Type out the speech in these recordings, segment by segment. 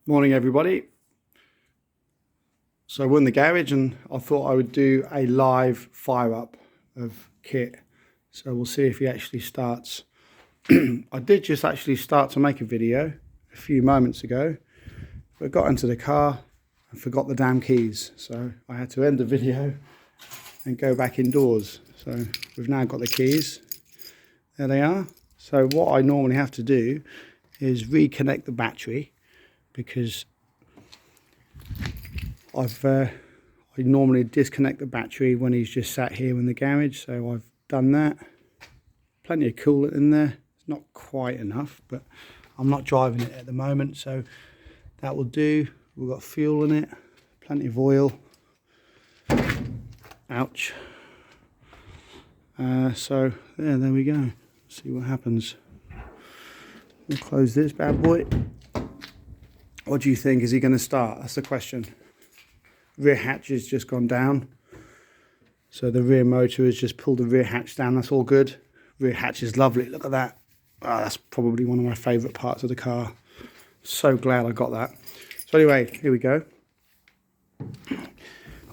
Morning everybody. So we're in the garage and I thought I would do a live fire up of Kitt. So we'll see if he actually starts. I did just actually start to make a video a few moments ago, but got into the car and forgot the damn keys. So I had to end the video and go back indoors. So we've now got the keys. There they are. So what I normally have to do is reconnect the battery, because I normally disconnect the battery when he's just sat here in the garage. So I've done that. Plenty of coolant in there. It's not quite enough, but I'm not driving it at the moment, so that will do. We've got fuel in it, plenty of oil. Ouch. So there we go. See what happens. We'll close this bad boy. What do you think? Is he going to start? That's the question. Rear hatch has just gone down. So the rear motor has just pulled the rear hatch down. That's all good. Rear hatch is lovely. Look at that. Oh, that's probably one of my favourite parts of the car. So glad I got that. So anyway, here we go.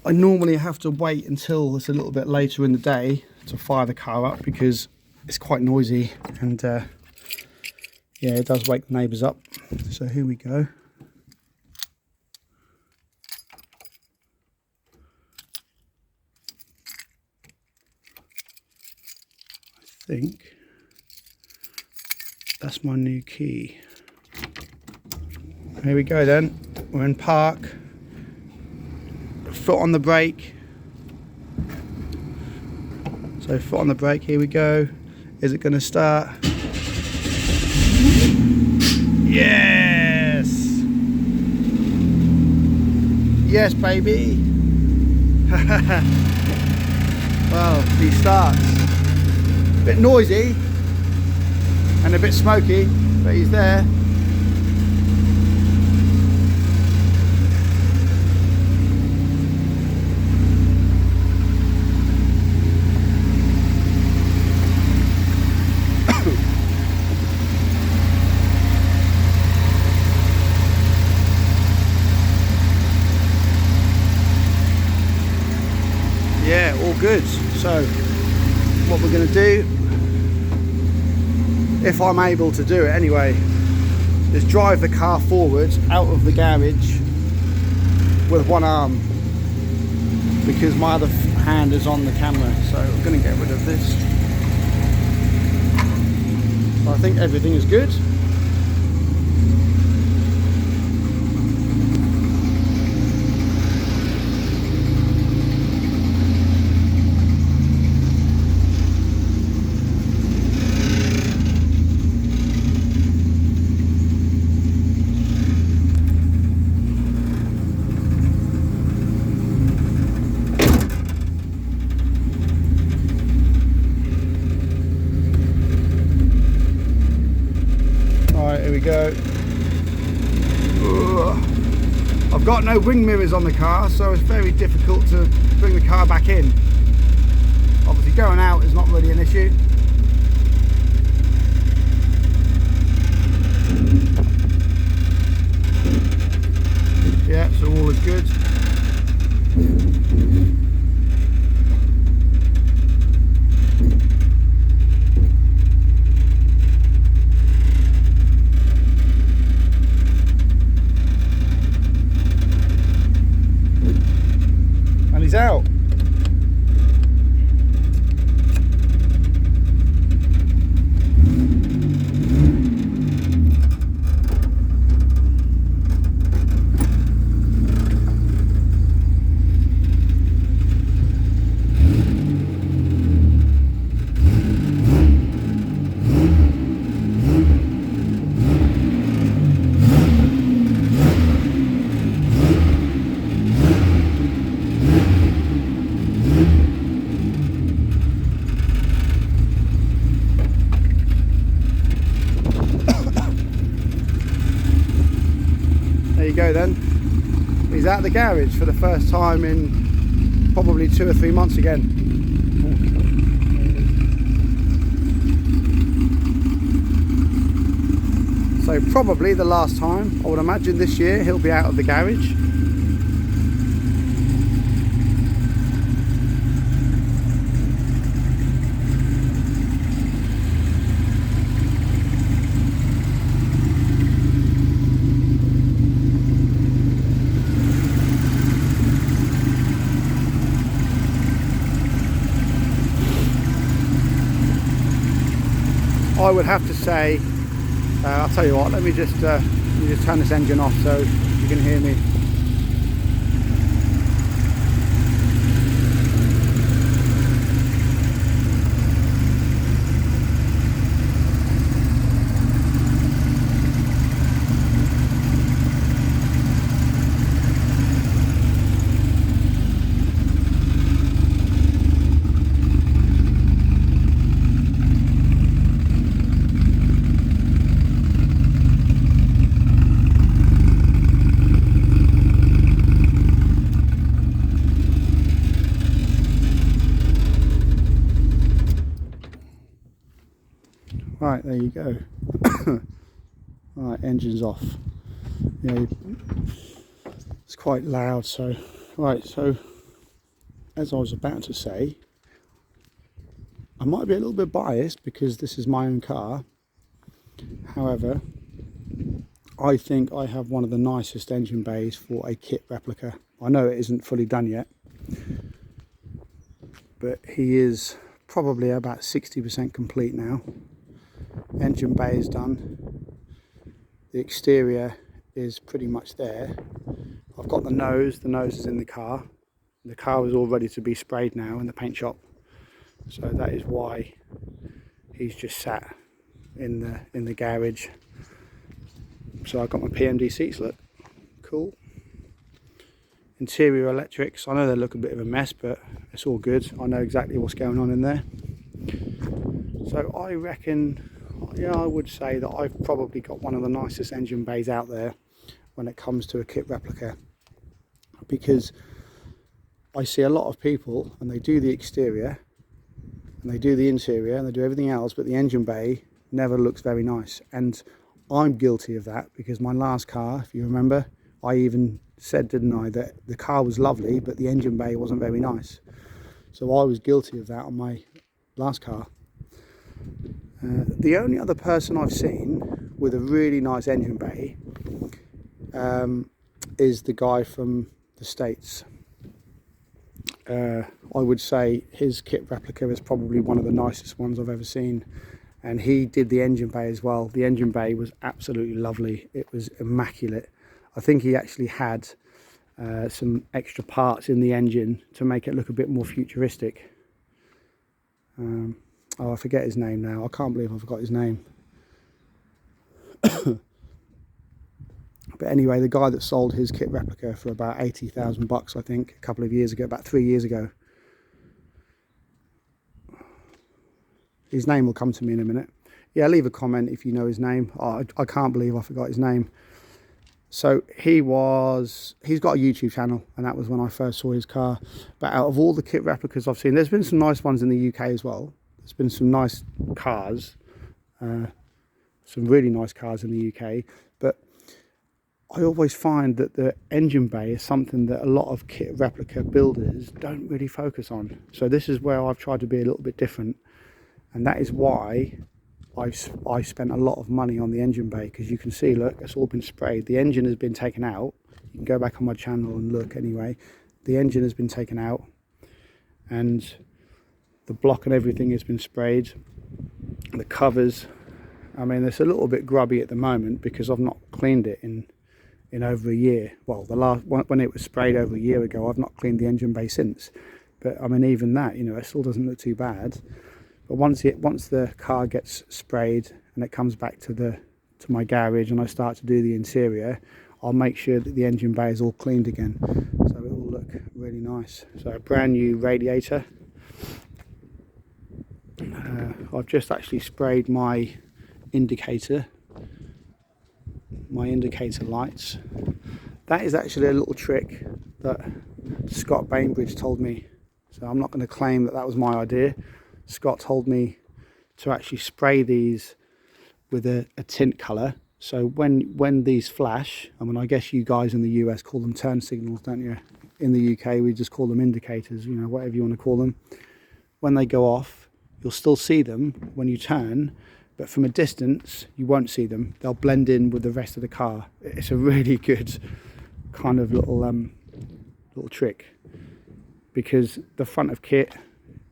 I normally have to wait until it's a little bit later in the day to fire the car up, because it's quite noisy and yeah, it does wake the neighbours up. So here we go. I think that's my new key. Here we go then. We're in park. Foot on the brake. So foot on the brake, here we go. Is it going to start? Yes! Yes, baby! Well, he starts. A bit noisy and a bit smoky, but he's there. Yeah, all good. So what we're going to do, if I'm able to do it anyway, is drive the car forward out of the garage with one arm, because my other hand is on the camera. So I'm going to get rid of this. I think everything is good. Here we go. I've got no wing mirrors on the car, so it's very difficult to bring the car back in. Obviously going out is not really an issue. Yeah, so all is good. He's out. There you go then. He's out of the garage for the first time in probably 2 or 3 months again. So probably the last time. I would imagine this year he'll be out of the garage. I would have to say, I'll tell you what, let me just turn this engine off so you can hear me. Right, there you go. Right, engine's off. Yeah, it's quite loud, so right, so as I was about to say, I might be a little bit biased because this is my own car. However, I think I have one of the nicest engine bays for a Kitt replica. I know it isn't fully done yet, but he is probably about 60% complete now. Engine bay is done. The exterior is pretty much there. I've got the nose is in the car. The car is all ready to be sprayed now in the paint shop. So that is why he's just sat in the garage. So I've got my PMD seats, look, cool. Interior electrics, I know they look a bit of a mess, but it's all good. I know exactly what's going on in there. So I reckon, yeah, I would say that I've probably got one of the nicest engine bays out there when it comes to a Kitt replica, because I see a lot of people and they do the exterior and they do the interior and they do everything else, but the engine bay never looks very nice. And I'm guilty of that, because my last car, if you remember, I even said, didn't I, that the car was lovely but the engine bay wasn't very nice. So I was guilty of that on my last car. The only other person I've seen with a really nice engine bay is the guy from the States. I would say his Kitt replica is probably one of the nicest ones I've ever seen, and he did the engine bay as well. The engine bay was absolutely lovely. It was immaculate. I think he actually had some extra parts in the engine to make it look a bit more futuristic. Oh, I forget his name now. I can't believe I forgot his name. But anyway, the guy that sold his Kitt replica for about 80,000 bucks, I think, a couple of years ago, about 3 years ago. His name will come to me in a minute. Yeah, leave a comment if you know his name. Oh, I can't believe I forgot his name. So he's got a YouTube channel, and that was when I first saw his car. But out of all the Kitt replicas I've seen, there's been some nice ones in the UK as well. There's been some nice cars, some really nice cars in the UK. But I always find that the engine bay is something that a lot of Kitt replica builders don't really focus on. So this is where I've tried to be a little bit different, and that is why I've spent a lot of money on the engine bay, because you can see, look, it's all been sprayed. The engine has been taken out. You can go back on my channel and look anyway. The engine has been taken out, and the block and everything has been sprayed. The covers, I mean, it's a little bit grubby at the moment because I've not cleaned it in over a year. Well, the last when it was sprayed over a year ago, I've not cleaned the engine bay since. But I mean, even that, you know, it still doesn't look too bad. But once the car gets sprayed and it comes back to my garage and I start to do the interior, I'll make sure that the engine bay is all cleaned again, so it will look really nice. So a brand new radiator. I've just actually sprayed my indicator lights. That is actually a little trick that Scott Bainbridge told me, so I'm not going to claim that was my idea. Scott told me to actually spray these with a tint colour, So when these flash, I mean, I guess you guys in the US call them turn signals, don't you? In the UK, we just call them indicators, you know, whatever you want to call them. When they go off, you'll still see them when you turn, but from a distance, you won't see them. They'll blend in with the rest of the car. It's a really good kind of little trick, because the front of Kitt,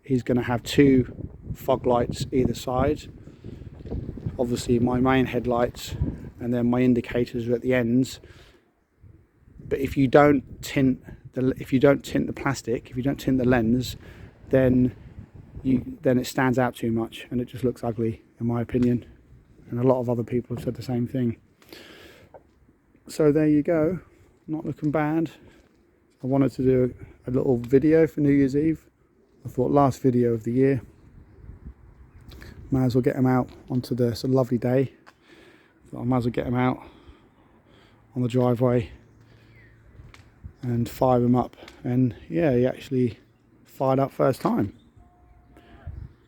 he's going to have 2 fog lights either side. Obviously my main headlights, and then my indicators are at the ends. But if you don't tint the plastic, if you don't tint the lens, then it stands out too much and it just looks ugly, in my opinion. And a lot of other people have said the same thing. So there you go, not looking bad. I wanted to do a little video for New Year's Eve. I thought last video of the year, might as well get them out onto the, it's a lovely day, I might as well get them out on the driveway and fire them up. And yeah, he actually fired up first time.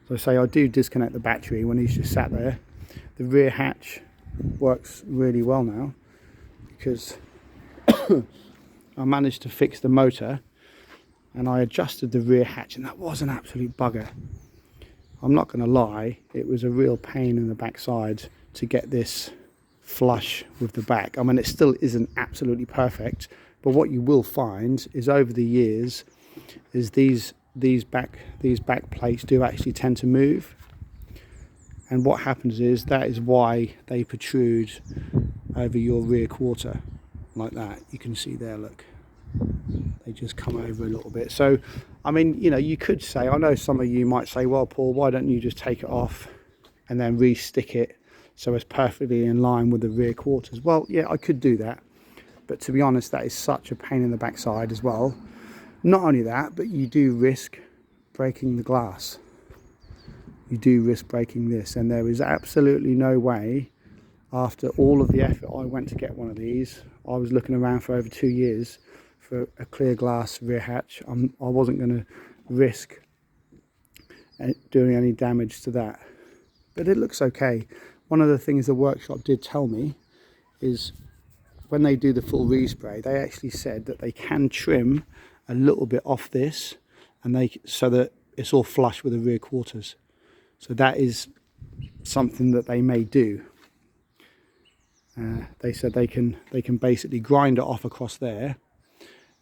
So I say I do disconnect the battery when he's just sat there. The rear hatch works really well now, because I managed to fix the motor and I adjusted the rear hatch, and that was an absolute bugger. I'm not going to lie, it was a real pain in the backside to get this flush with the back. I mean, it still isn't absolutely perfect, but what you will find is over the years is these back plates do actually tend to move, and what happens is that is why they protrude over your rear quarter like that. You can see there, look, they just come over a little bit. So I mean, you know, you could say, I know some of you might say, well, Paul, why don't you just take it off and then re-stick it so it's perfectly in line with the rear quarters? Well, yeah, I could do that, but to be honest, that is such a pain in the backside as well. Not only that, but you do risk breaking the glass. You do risk breaking this, and there is absolutely no way, after all of the effort I went to get one of these, I was looking around for over 2 years for a clear glass rear hatch. I wasn't going to risk doing any damage to that, but it looks okay. One of the things the workshop did tell me is when they do the full respray, they actually said that they can trim a little bit off this, and so that it's all flush with the rear quarters. So that is something that they may do. They said they can basically grind it off across there,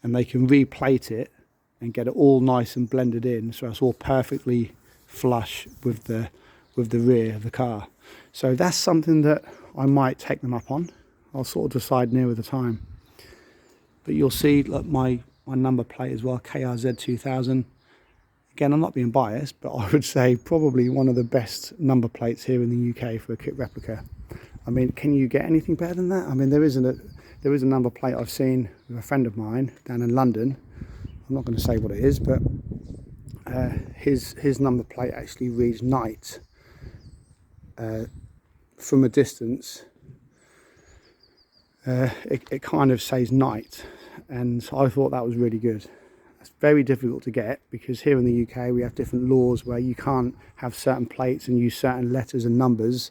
and they can replate it and get it all nice and blended in, so it's all perfectly flush with the rear of the car. So that's something that I might take them up on. I'll sort of decide nearer the time. But you'll see, look, my number plate as well, KRZ 2000. Again, I'm not being biased, but I would say probably one of the best number plates here in the UK for a Kitt replica. I mean, can you get anything better than that? I mean, there is a number plate I've seen with a friend of mine down in London. I'm not going to say what it is, but his number plate actually reads night. From a distance, it kind of says night, and I thought that was really good. It's very difficult to get, because here in the UK we have different laws where you can't have certain plates and use certain letters and numbers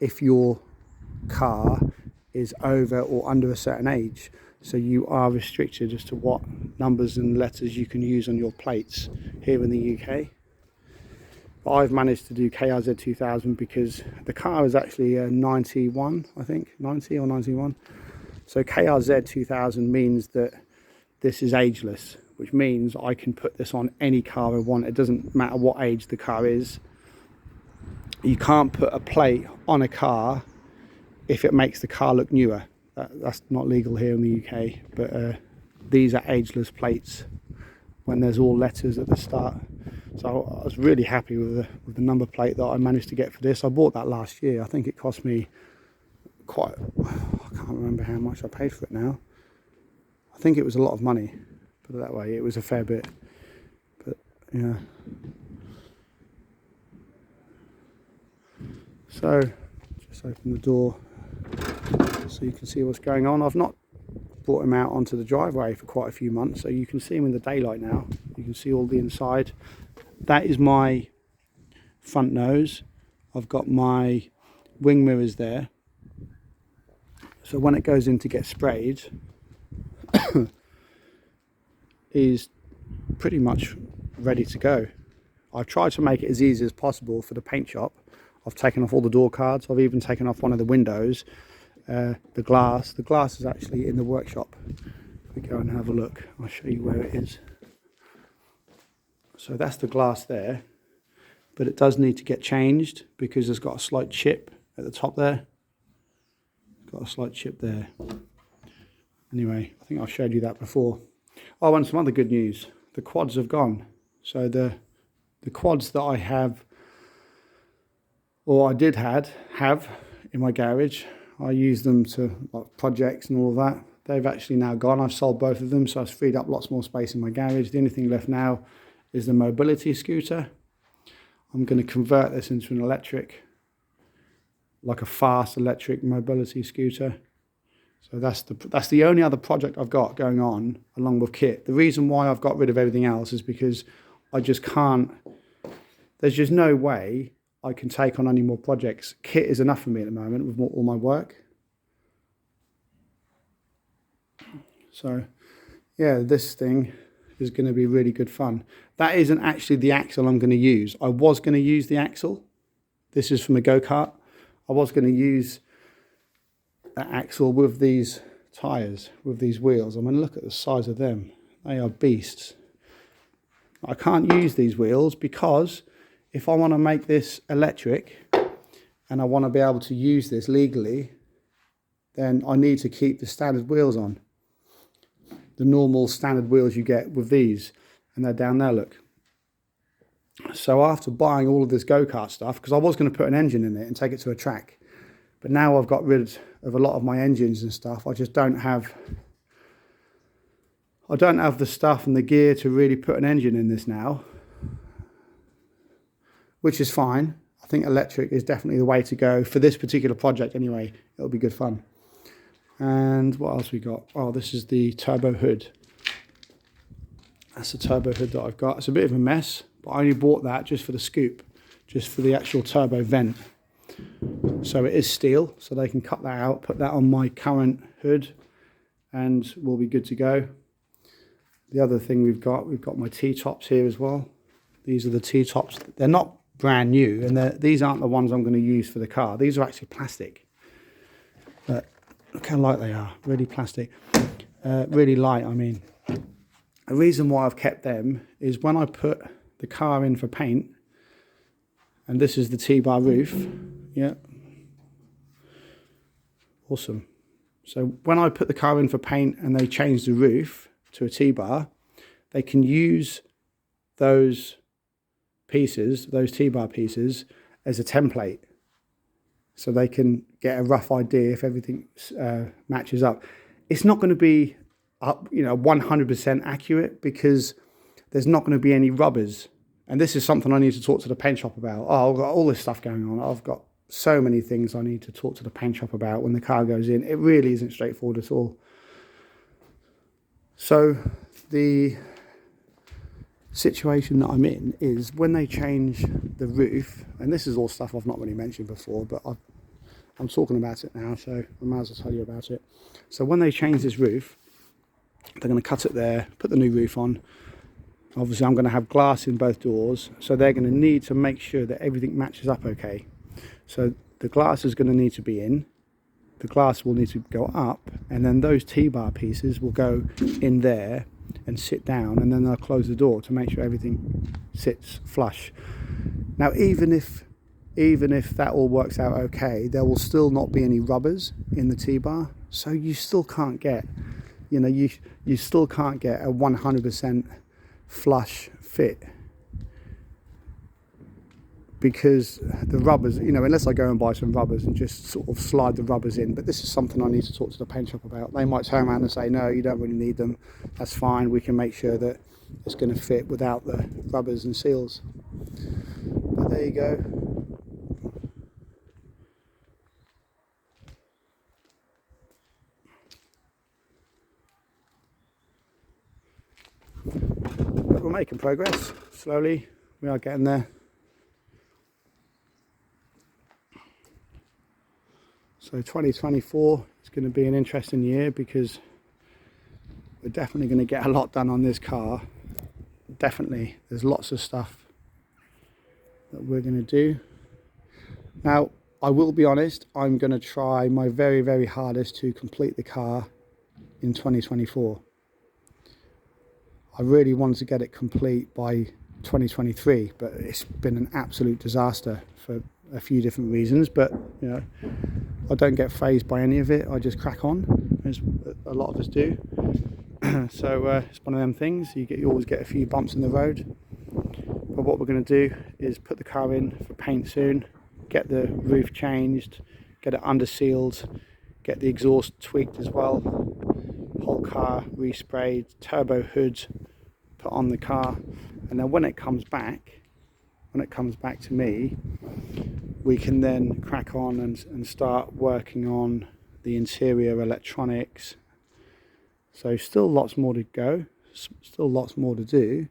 if your car is over or under a certain age. So you are restricted as to what numbers and letters you can use on your plates here in the UK. But I've managed to do KRZ 2000 because the car is actually a 91, I think, 90 or 91. So KRZ 2000 means that this is ageless, which means I can put this on any car I want. It doesn't matter what age the car is. You can't put a plate on a car if it makes the car look newer. That's not legal here in the UK, but these are ageless plates when there's all letters at the start. So I was really happy with the number plate that I managed to get for this. I bought that last year. I think it cost me I can't remember how much I paid for it now. I think it was a lot of money, put it that way. It was a fair bit, but yeah. So just open the door so you can see what's going on. I've not brought him out onto the driveway for quite a few months, so you can see him in the daylight now. You can see all the inside. That is my front nose. I've got my wing mirrors there. So when it goes in to get sprayed, is pretty much ready to go. I've tried to make it as easy as possible for the paint shop. I've taken off all the door cards. I've even taken off one of the windows. The glass is actually in the workshop. If we go and have a look, I'll show you where it is. So that's the glass there, but it does need to get changed because it's got a slight chip at the top there. Got a slight chip there. Anyway, I think I showed you that before. Oh, and some other good news. The quads have gone. So the quads that I have, or I did have in my garage, I use them to like projects and all of that. They've actually now gone. I've sold both of them, so I've freed up lots more space in my garage. The only thing left now is the mobility scooter. I'm going to convert this into an electric, like a fast electric mobility scooter. So that's the only other project I've got going on along with Kitt. The reason why I've got rid of everything else is because I just can't, there's just no way I can take on any more projects. Kitt is enough for me at the moment with all my work. So yeah, this thing is going to be really good fun. That isn't actually the axle I'm going to use. I was going to use the axle. This is from a go-kart. I was going to use that axle with these tyres, with these wheels. I mean, look at the size of them. They are beasts. I can't use these wheels because if I want to make this electric and I want to be able to use this legally, then I need to keep the standard wheels on. The normal standard wheels you get with these, and they're down there, look. So after buying all of this go-kart stuff, because I was going to put an engine in it and take it to a track, but now I've got rid of a lot of my engines and stuff. I just don't have the stuff and the gear to really put an engine in this now, which is fine. I think electric is definitely the way to go for this particular project anyway. It'll be good fun. And what else we got? Oh, this is the turbo hood. That's the turbo hood that I've got. It's a bit of a mess, but I only bought that just for the scoop, just for the actual turbo vent. So it is steel, so they can cut that out, put that on my current hood, and we'll be good to go. The other thing we've got my T-tops here as well. These are the T-tops. They're not brand new, and these aren't the ones I'm going to use for the car. These are actually plastic. But look how light they are, really plastic. Really light, I mean. The reason why I've kept them is when I put the car in for paint, and this is the T-bar roof, yeah. Awesome. So when I put the car in for paint and they change the roof to a T-bar, they can use those pieces, those T-bar pieces, as a template. So they can get a rough idea if everything matches up. It's not going to be up, 100% accurate because there's not going to be any rubbers. And this is something I need to talk to the paint shop about. Oh, I've got all this stuff going on. I've got so many things I need to talk to the paint shop about when the car goes in. It really isn't straightforward at all. So the situation that I'm in is when they change the roof, and this is all stuff I've not really mentioned before, but I'm talking about it now, so I might as well tell you about it. So when they change this roof, they're going to cut it there, put the new roof on. Obviously I'm going to have glass in both doors, so they're going to need to make sure that everything matches up okay. So the glass is going to need to be in, the glass will need to go up, and then those T-bar pieces will go in there and sit down, and then they'll close the door to make sure everything sits flush. Now even if that all works out okay, there will still not be any rubbers in the T-bar, so you still can't get, you still can't get a 100% flush fit, because the rubbers, unless I go and buy some rubbers and just sort of slide the rubbers in. But this is something I need to talk to the paint shop about. They might turn around and say, no, you don't really need them. That's fine. We can make sure that it's going to fit without the rubbers and seals. But there you go. But we're making progress. Slowly, we are getting there. So 2024 is going to be an interesting year because we're definitely going to get a lot done on this car. Definitely, there's lots of stuff that we're going to do. Now, I will be honest, I'm going to try my very, very hardest to complete the car in 2024. I really wanted to get it complete by 2023, but it's been an absolute disaster for a few different reasons. But you know, I don't get fazed by any of it. I just crack on, as a lot of us do. So it's one of them things. You always get a few bumps in the road. But what we're going to do is put the car in for paint soon, get the roof changed, get it under sealed, get the exhaust tweaked as well, whole car resprayed, turbo hood put on the car, and then when it comes back to me, we can then crack on and start working on the interior electronics. So still lots more to go, still lots more to do,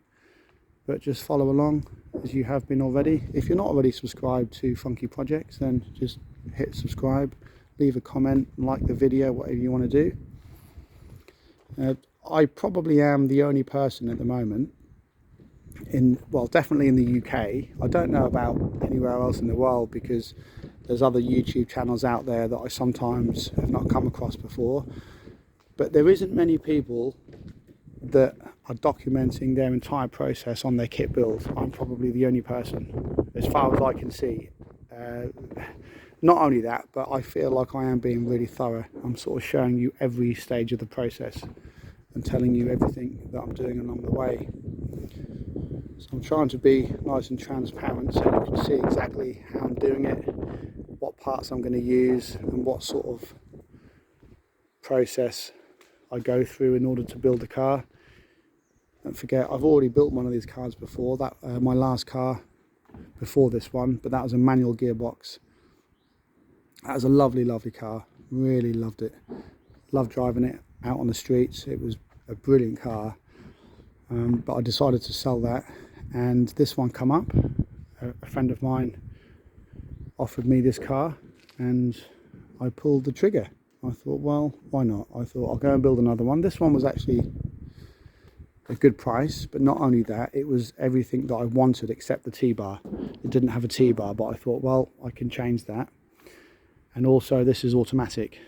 but just follow along as you have been already. If you're not already subscribed to Funky Projects, then just hit subscribe, leave a comment, like the video, whatever you want to do. I probably am the only person at the moment definitely in the UK. I don't know about anywhere else in the world because there's other YouTube channels out there that I sometimes have not come across before. But there isn't many people that are documenting their entire process on their kit build. I'm probably the only person, as far as I can see. Not only that, but I feel like I am being really thorough. I'm sort of showing you every stage of the process and telling you everything that I'm doing along the way. So I'm trying to be nice and transparent so you can see exactly how I'm doing it, what parts I'm going to use, and what sort of process I go through in order to build a car. Don't forget, I've already built one of these cars before. That my last car before this one, but that was a manual gearbox. That was a lovely, lovely car. Really loved it. Loved driving it out on the streets. It was a brilliant car. But I decided to sell that, and this one come up. A friend of mine offered me this car, and I pulled the trigger. I thought, well, why not? I thought I'll go and build another one. This one was actually a good price, but not only that, it was everything that I wanted except the T-bar. It didn't have a T-bar, but I thought, well, I can change that. And also this is automatic,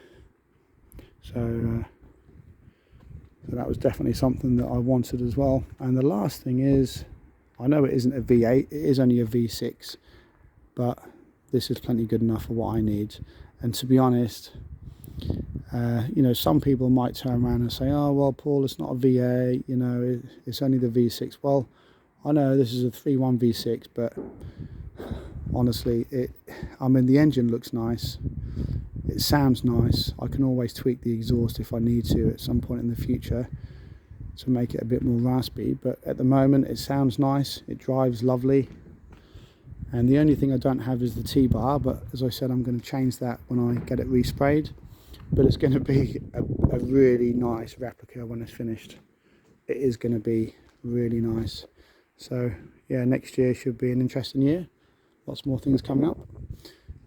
so that was definitely something that I wanted as well. And the last thing is, I know it isn't a V8, it is only a V6, but this is plenty good enough for what I need. And to be honest, you know, some people might turn around and say, oh well, Paul, it's not a V8, you know, it's only the V6. Well, I know this is a 3.1 V6, but honestly, the engine looks nice, it sounds nice. I can always tweak the exhaust if I need to at some point in the future to make it a bit more raspy, but at the moment it sounds nice, it drives lovely. And the only thing I don't have is the T-bar, but as I said, I'm going to change that when I get it resprayed. But it's going to be a really nice replica when it's finished. It is going to be really nice. So yeah, next year should be an interesting year. Lots more things coming up.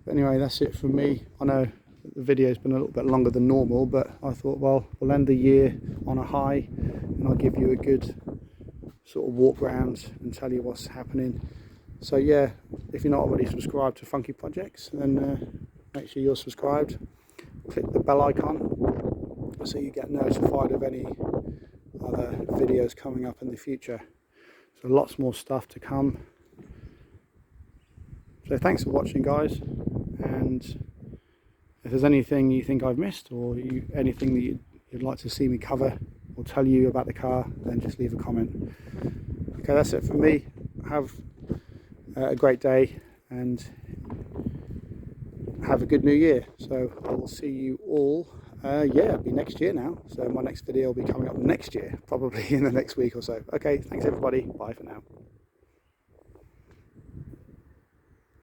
But anyway, that's it from me. I know the video's been a little bit longer than normal, but I thought, well, we'll end the year on a high, and I'll give you a good sort of walk round and tell you what's happening. So yeah, if you're not already subscribed to Funky Projects, then make sure you're subscribed. Click the bell icon so you get notified of any other videos coming up in the future. So lots more stuff to come. So thanks for watching, guys, and if there's anything you think I've missed, or anything that you'd like to see me cover or tell you about the car, then just leave a comment. Okay, that's it from me. Have a great day and have a good new year. So I will see you all, it'll be next year now, so my next video will be coming up next year, probably in the next week or so. Okay, thanks everybody, bye for now.